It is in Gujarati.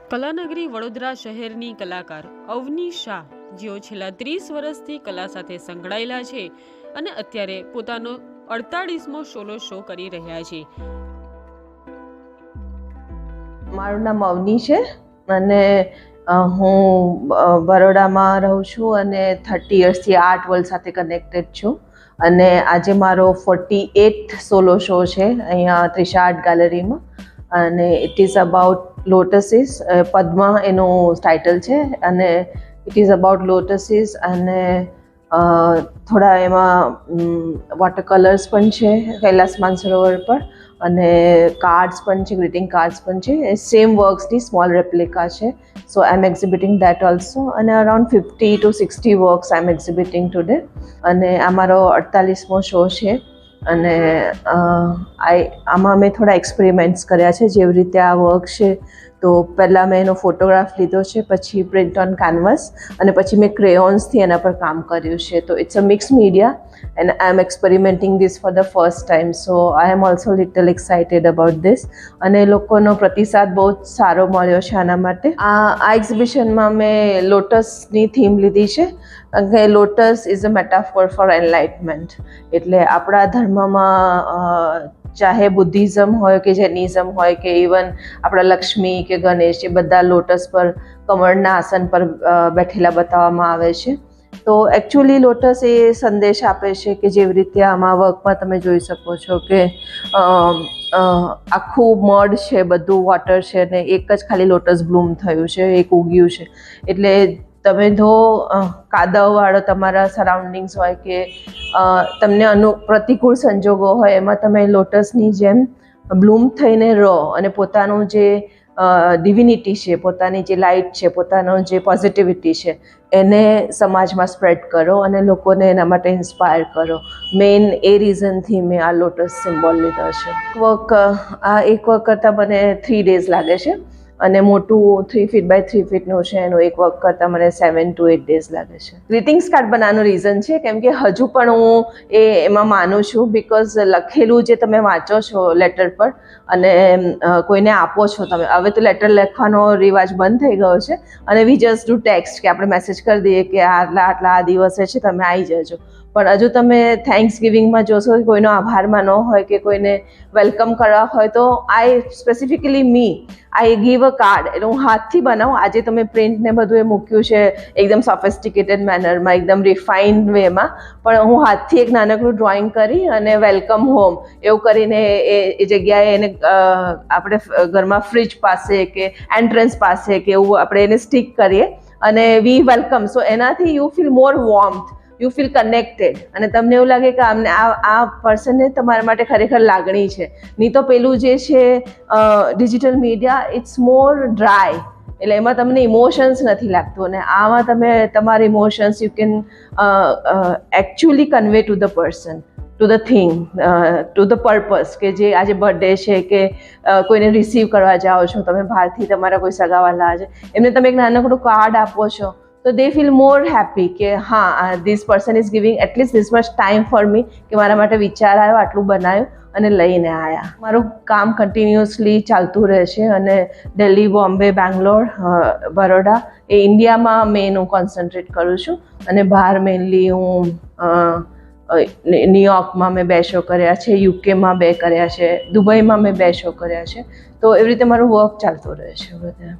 કલાનગરી વડોદરા શહેરની કલાકાર અવની શાહ, જેઓ છેલ્લા 30 વર્ષથી કલા સાથે સંકળાયેલા છે અને અત્યારે પોતાનો 48મો સોલો શો કરી રહ્યા છે. મારું નામ અવની છે અને હું બરોડામાં રહું છું અને 30 યર્સથી આર્ટ વર્લ્ડ સાથે કનેક્ટેડ છું. અને આજે મારો 48th સોલો શો છે અહીંયા ત્રિષા આર્ટ ગેલેરીમાં. અને ઇટ ઇઝ અબાઉટ લોટસીસ. પદ્મા એનું ટાઇટલ છે અને ઇટ ઇઝ અબાઉટ લોટસીસ અને થોડા એમાં વોટર કલર્સ પણ છે કૈલાસ માનસરોવર પર અને કાર્ડ્સ પણ છે, ગ્રીટિંગ કાર્ડ્સ પણ છે. સેમ વર્ક્સની સ્મોલ રેપ્લિકા છે. So I am exhibiting that also અને around 50 to 60 works I am exhibiting today. અને આ મારો 48મો શો છે અને આમાં મેં થોડા એક્સપેરિમેન્ટ્સ કર્યા છે. જેવી રીતે આ વર્ક છે તો પહેલાં મેં એનો ફોટોગ્રાફ લીધો છે, પછી પ્રિન્ટ ઓન કેનવાસ અને પછી મેં ક્રેયોન્સથી એના પર કામ કર્યું છે. તો it's a mix media and I am experimenting this for the first time. So I am also little excited about this અને લોકોનો પ્રતિસાદ બહુ જ સારો મળ્યો છે આના માટે. આ એક્ઝિબિશનમાં મેં લોટસની થીમ લીધી છે કે લોટસ ઇઝ અ મેટાફોર ફોર એનલાઇટમેન્ટ. એટલે આપણા ધર્મમાં ચાહે બુદ્ધિઝમ હોય કે જૈનિઝમ હોય કે ઇવન આપણા લક્ષ્મી કે ગણેશ, એ બધા લોટસ પર કમળના આસન પર બેઠેલા બતાવવામાં આવે છે. તો એકચ્યુઅલી લોટસ એ સંદેશ આપે છે કે જેવી રીતે આમાં વર્કમાં તમે જોઈ શકો છો કે આખું મડ છે, બધું વોટર છે અને એક જ ખાલી લોટસ બ્લૂમ થયું છે, એક ઉગ્યું છે. એટલે તમે જો કાદવવાળો તમારા સરાઉન્ડિંગ્સ હોય કે તમને પ્રતિકૂળ સંજોગો હોય, એમાં તમે લોટસની જેમ બ્લૂમ થઈને રહો અને પોતાનું જે ડિવિનિટી છે, પોતાની જે લાઇટ છે, પોતાનો જે પોઝિટિવિટી છે એને સમાજમાં સ્પ્રેડ કરો અને લોકોને એના માટે ઇન્સ્પાયર કરો. મેઇન એ રીઝનથી મેં આ લોટસ સિમ્બોલ લીધો છે. એક વર્ક કરતાં મને 3 days લાગે છે અને મોટું 3 feet by 3 feetનું છે. એનું એક વર્ક કરતાં મને 7 to 8 days લાગે છે. ગ્રીટિંગ્સ કાર્ડ બનાવવાનું રીઝન છે કેમ કે હજુ પણ હું એમાં માનું છું બિકોઝ લખેલું જે તમે વાંચો છો લેટર પર અને કોઈને આપો છો તમે, હવે તો લેટર લખવાનો રિવાજ બંધ થઈ ગયો છે અને વી જસ્ટ ડુ ટેક્સ્ટ કે આપણે મેસેજ કરી દઈએ કે આટલા આ દિવસે છે તમે આવી જજો. પણ હજુ તમે થેન્ક્સ ગિવિંગમાં જોશો કે કોઈનો આભારમાં ન હોય કે કોઈને વેલકમ કરવા હોય તો સ્પેસિફિકલી આઈ ગીવ અ કાર્ડ. એટલે હું હાથથી બનાવું. આજે તમે પ્રિન્ટ ને બધું એ મૂક્યું છે એકદમ સોફિસ્ટિકેટેડ મેનરમાં, એકદમ રિફાઇન્ડ વેમાં, પણ હું હાથથી એક નાનકડું ડ્રોઈંગ કરી અને વેલકમ હોમ એવું કરીને એ જગ્યાએ એને આપણે ઘરમાં ફ્રિજ પાસે કે એન્ટ્રન્સ પાસે કે એવું આપણે એને સ્ટીક કરીએ અને વી વેલકમ. સો એનાથી you feel more warmth, you feel connected અને તમને એવું લાગે કે આ પર્સનને તમારા માટે ખરેખર લાગણી છે. નહીં તો પેલું જે છે digital media it's more dry, એટલે એમાં તમને ઇમોશન્સ નથી લાગતું અને આમાં તમે તમારા emotions you can actually convey to the person, to the thing, to the purpose. કે જે આજે બર્થડે છે કે કોઈને રિસીવ કરવા જાઓ છો તમે બહારથી, તમારા કોઈ સગાવાલા છે, એમને તમે એક નાનકડું કાર્ડ આપો છો તો દે ફીલ મોર હેપી કે હા this person is giving at least this much time for me, કે મારા માટે વિચાર આવ્યો, આટલું બનાવ્યું અને લઈને આવ્યા. મારું કામ કન્ટિન્યુઅસલી ચાલતું રહે છે અને દિલ્હી, બોમ્બે, બેંગ્લોર, બરોડા એ ઇન્ડિયામાં મેઇન હું કોન્સન્ટ્રેટ કરું છું અને બહાર મેઇનલી હું ન્યુયોર્કમાં મેં 2 શો કર્યા છે, યુકેમાં 2 કર્યા છે, દુબઈમાં મેં 2 શો કર્યા છે. તો એવી રીતે મારું વર્ક ચાલતું રહે છે બધે.